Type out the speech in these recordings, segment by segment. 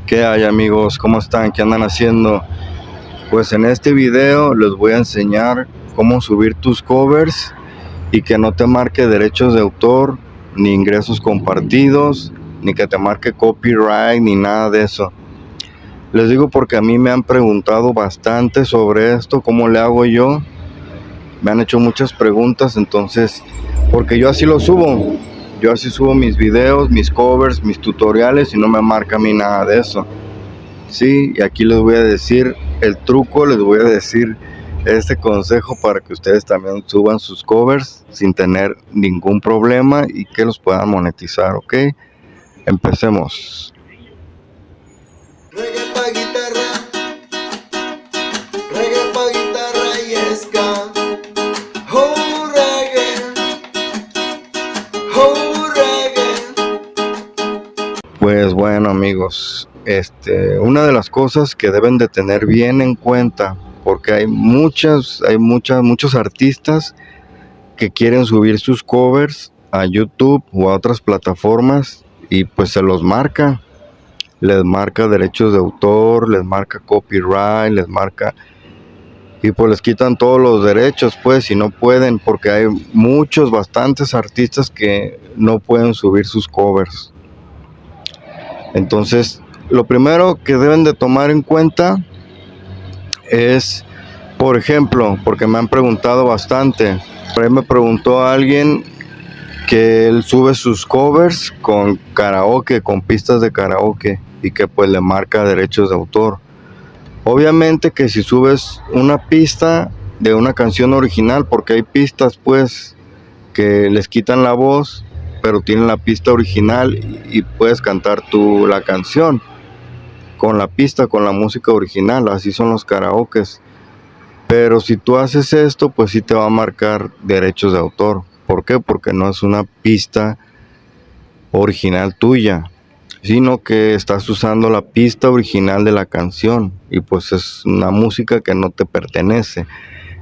¿Qué hay, amigos? ¿Cómo están? ¿Qué andan haciendo? Pues en este video les voy a enseñar cómo subir tus covers y que no te marque derechos de autor, ni ingresos compartidos, ni que te marque copyright, ni nada de eso. Les digo porque a mí me han preguntado bastante sobre esto, cómo le hago yo. Me han hecho muchas preguntas, entonces, porque yo así lo subo. Yo así subo mis videos, mis covers, mis tutoriales y no me marca a mí nada de eso. Sí, y aquí les voy a decir el truco, les voy a decir este consejo para que ustedes también suban sus covers sin tener ningún problema y que los puedan monetizar, ¿ok? Empecemos. Reggae pa' guitarra, reggae pa' guitarra y ska. Oh reggae, oh reggae. Pues bueno, amigos, una de las cosas que deben de tener bien en cuenta, porque hay muchos artistas que quieren subir sus covers a YouTube o a otras plataformas y pues se los marca. Les marca derechos de autor, les marca copyright, les marca y pues les quitan todos los derechos pues y no pueden porque hay bastantes artistas que no pueden subir sus covers. Entonces, lo primero que deben de tomar en cuenta es, por ejemplo, porque me han preguntado bastante, por ahí me preguntó alguien que él sube sus covers con karaoke, con pistas de karaoke y que pues le marca derechos de autor. Obviamente que si subes una pista de una canción original, porque hay pistas pues que les quitan la voz, pero tienen la pista original y puedes cantar tú la canción con la pista, con la música original, así son los karaokes. Pero si tú haces esto, pues sí te va a marcar derechos de autor. ¿Por qué? Porque no es una pista original tuya, sino que estás usando la pista original de la canción y pues es una música que no te pertenece.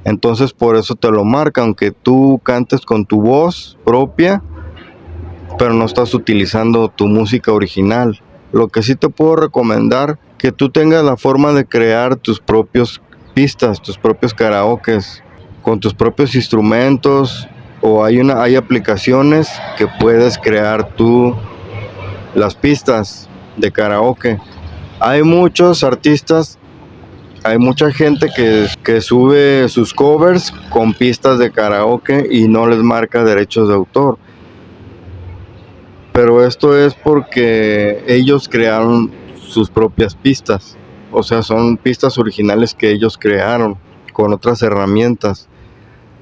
Entonces por eso te lo marca, aunque tú cantes con tu voz propia, pero no estás utilizando tu música original. Lo que sí te puedo recomendar, que tú tengas la forma de crear tus propios pistas, tus propios karaokes, con tus propios instrumentos, o hay aplicaciones que puedes crear tú las pistas de karaoke. Hay muchos artistas, hay mucha gente que sube sus covers con pistas de karaoke y no les marca derechos de autor. Pero esto es porque ellos crearon sus propias pistas. O sea, son pistas originales que ellos crearon con otras herramientas.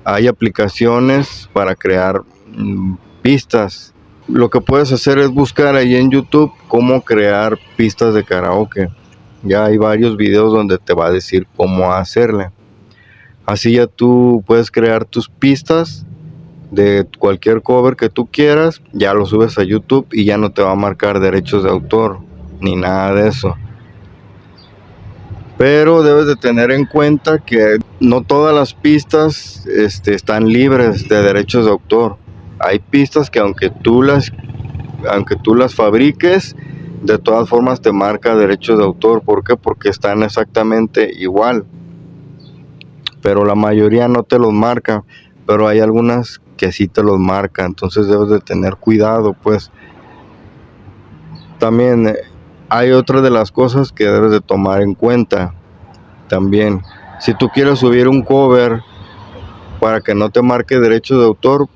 Hay aplicaciones para crear pistas. Lo que puedes hacer es buscar ahí en YouTube cómo crear pistas de karaoke. Ya hay varios videos donde te va a decir cómo hacerle. Así ya tú puedes crear tus pistas de cualquier cover que tú quieras, ya lo subes a YouTube y ya no te va a marcar derechos de autor ni nada de eso. Pero debes de tener en cuenta que no todas las pistas están libres de derechos de autor. Hay pistas que aunque tú las fabriques, de todas formas te marca derechos de autor. ¿Por qué? Porque están exactamente igual. Pero la mayoría no te los marca. Pero hay algunas que sí te los marca. Entonces debes de tener cuidado, pues. También hay otra de las cosas que debes de tomar en cuenta. También, si tú quieres subir un cover para que no te marque derechos de autor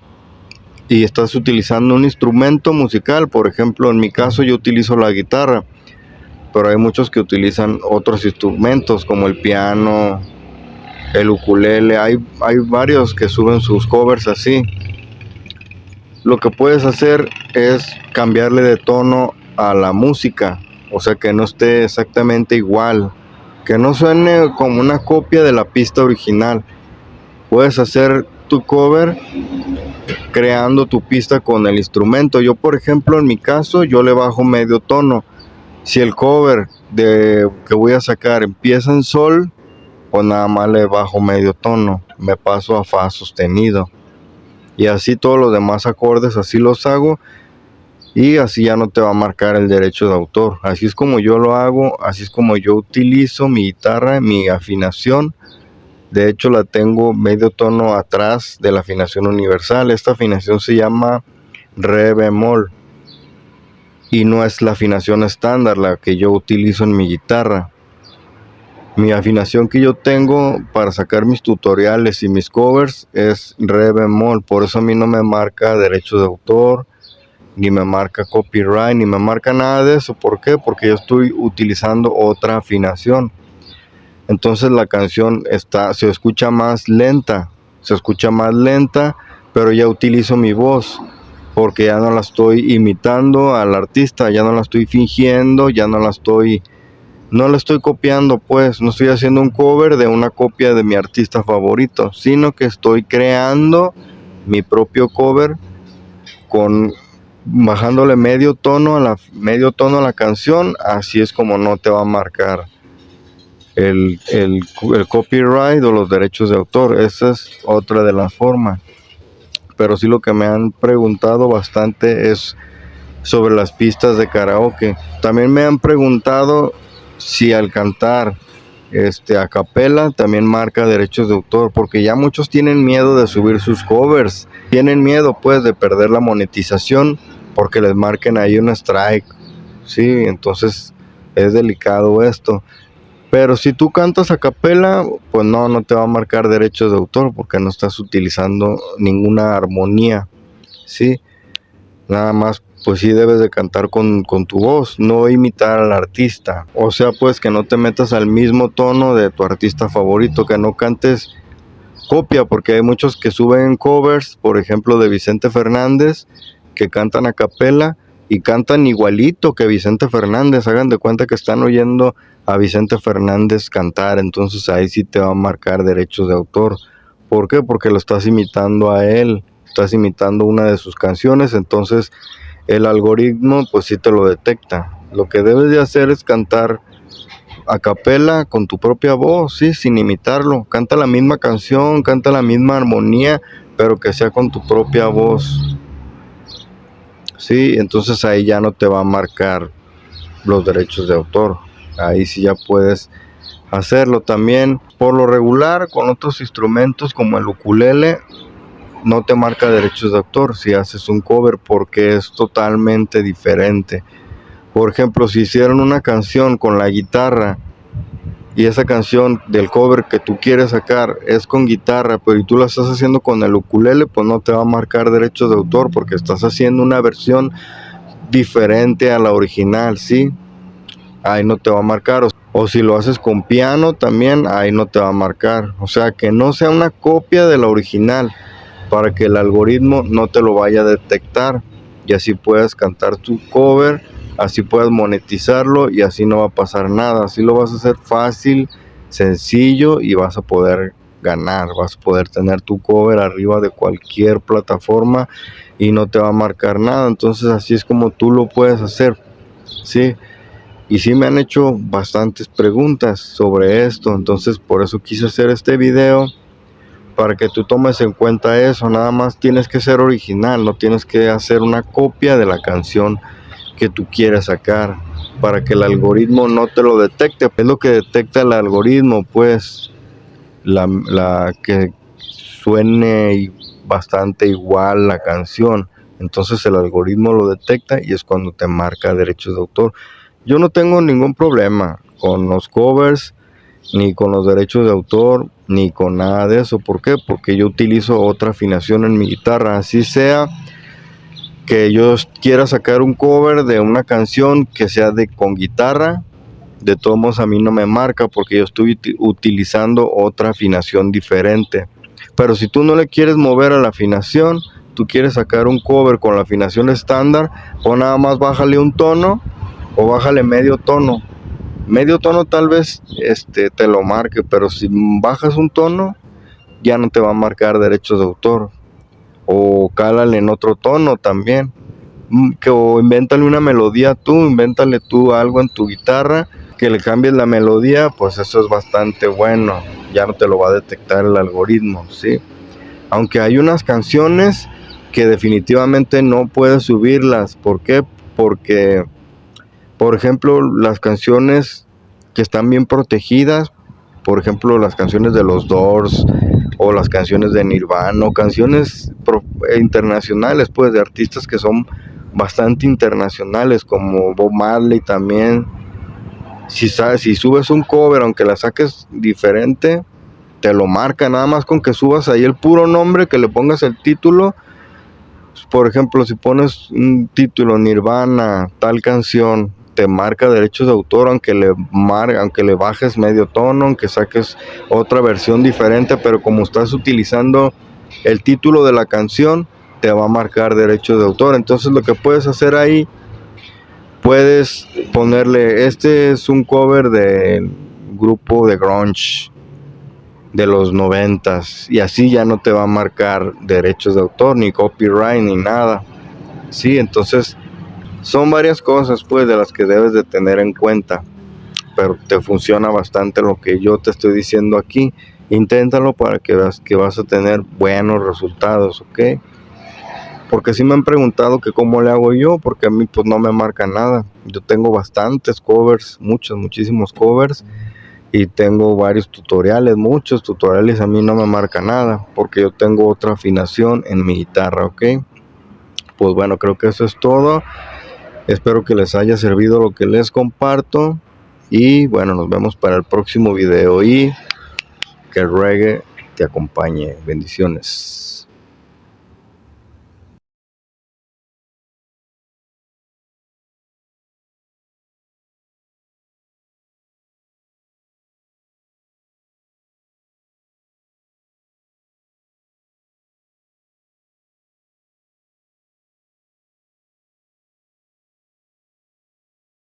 y estás utilizando un instrumento musical, por ejemplo, en mi caso yo utilizo la guitarra, pero hay muchos que utilizan otros instrumentos como el piano, el ukulele, hay varios que suben sus covers así. Lo que puedes hacer es cambiarle de tono a la música, o sea que no esté exactamente igual, que no suene como una copia de la pista original. Puedes hacer tu cover creando tu pista con el instrumento. Yo, por ejemplo, en mi caso, yo le bajo medio tono. Si el cover que voy a sacar empieza en sol, pues nada más le bajo medio tono, me paso a fa sostenido. Y así todos los demás acordes, así los hago. y así ya no te va a marcar el derecho de autor. Así es como yo lo hago, así es como yo utilizo mi guitarra, mi afinación. De hecho la tengo medio tono atrás de la afinación universal. Esta afinación se llama re bemol y no es la afinación estándar la que yo utilizo en mi guitarra. Mi afinación que yo tengo para sacar mis tutoriales y mis covers es re bemol, por eso a mí no me marca derecho de autor, ni me marca copyright, ni me marca nada de eso. ¿Por qué? Porque yo estoy utilizando otra afinación. Entonces la canción se escucha más lenta, pero ya utilizo mi voz, porque ya no la estoy imitando al artista, ya no la estoy fingiendo, ya no la estoy copiando, pues no estoy haciendo un cover de una copia de mi artista favorito, sino que estoy creando mi propio cover bajándole medio tono a la canción. Así es como no te va a marcar el copyright o los derechos de autor. Esa es otra de las formas. Pero sí, lo que me han preguntado bastante es sobre las pistas de karaoke. También me han preguntado si al cantar a capela también marca derechos de autor, porque ya muchos tienen miedo de subir sus covers, tienen miedo pues de perder la monetización porque les marquen ahí un strike, sí, entonces es delicado esto. Pero si tú cantas a capela, pues no te va a marcar derechos de autor porque no estás utilizando ninguna armonía, sí, nada más. Pues sí debes de cantar con tu voz, no imitar al artista. O sea, pues que no te metas al mismo tono de tu artista favorito, que no cantes copia, porque hay muchos que suben covers, por ejemplo de Vicente Fernández, que cantan a capela y cantan igualito que Vicente Fernández. Hagan de cuenta que están oyendo a Vicente Fernández cantar, entonces ahí sí te va a marcar derechos de autor. ¿Por qué? Porque lo estás imitando a él, estás imitando una de sus canciones, entonces el algoritmo pues sí te lo detecta. Lo que debes de hacer es cantar a capela con tu propia voz, sí, sin imitarlo. Canta la misma canción, canta la misma armonía, pero que sea con tu propia voz, sí, entonces ahí ya no te va a marcar los derechos de autor. Ahí sí ya puedes hacerlo. También por lo regular con otros instrumentos como el ukulele no te marca derechos de autor si haces un cover, porque es totalmente diferente. Por ejemplo, si hicieron una canción con la guitarra y esa canción del cover que tú quieres sacar es con guitarra, pero y tú la estás haciendo con el ukulele, pues no te va a marcar derechos de autor porque estás haciendo una versión diferente a la original, ¿sí? Ahí no te va a marcar. O si lo haces con piano también, ahí no te va a marcar. O sea, que no sea una copia de la original, para que el algoritmo no te lo vaya a detectar y así puedas cantar tu cover, así puedas monetizarlo y así no va a pasar nada. Así lo vas a hacer fácil, sencillo, y vas a poder ganar, vas a poder tener tu cover arriba de cualquier plataforma y no te va a marcar nada. Entonces así es como tú lo puedes hacer, ¿sí? Y sí me han hecho bastantes preguntas sobre esto, entonces por eso quise hacer este video, para que tú tomes en cuenta eso. Nada más tienes que ser original, no tienes que hacer una copia de la canción que tú quieres sacar, para que el algoritmo no te lo detecte. Es lo que detecta el algoritmo, pues la que suene bastante igual la canción. Entonces el algoritmo lo detecta y es cuando te marca derechos de autor. Yo no tengo ningún problema con los covers, ni con los derechos de autor, ni con nada de eso. ¿Por qué? Porque yo utilizo otra afinación en mi guitarra. Así sea que yo quiera sacar un cover de una canción que sea con guitarra, de todos modos a mí no me marca porque yo estoy utilizando otra afinación diferente. Pero si tú no le quieres mover a la afinación, tú quieres sacar un cover con la afinación estándar, o nada más bájale un tono o bájale medio tono. Medio tono tal vez te lo marque, pero si bajas un tono ya no te va a marcar derechos de autor. O cálale en otro tono también, o invéntale una melodía tú, invéntale tú algo en tu guitarra que le cambies la melodía, pues eso es bastante bueno, ya no te lo va a detectar el algoritmo, ¿sí? Aunque hay unas canciones que definitivamente no puedes subirlas. ¿Por qué? Porque, por ejemplo, las canciones que están bien protegidas, por ejemplo, las canciones de los Doors o las canciones de Nirvana o canciones internacionales, pues, de artistas que son bastante internacionales, como Bob Marley también. Si subes un cover, aunque la saques diferente, te lo marca. Nada más con que subas ahí el puro nombre, que le pongas el título. Por ejemplo, si pones un título Nirvana, tal canción, te marca derechos de autor, aunque le bajes medio tono, aunque saques otra versión diferente, pero como estás utilizando el título de la canción, te va a marcar derechos de autor. Entonces lo que puedes hacer ahí, puedes ponerle, este es un cover del grupo de grunge de los 90s, y así ya no te va a marcar derechos de autor, ni copyright, ni nada. Sí, entonces son varias cosas, pues, de las que debes de tener en cuenta, pero te funciona bastante lo que yo te estoy diciendo aquí. Inténtalo para que veas que vas a tener buenos resultados, ¿ok? Porque sí me han preguntado que cómo le hago yo, porque a mí pues no me marca nada. Yo tengo bastantes covers, muchísimos covers, y tengo varios tutoriales, muchos tutoriales. A mí no me marca nada porque yo tengo otra afinación en mi guitarra, ¿ok? Pues bueno, creo que eso es todo. Espero que les haya servido lo que les comparto, y bueno, nos vemos para el próximo video, y que el reggae te acompañe. Bendiciones.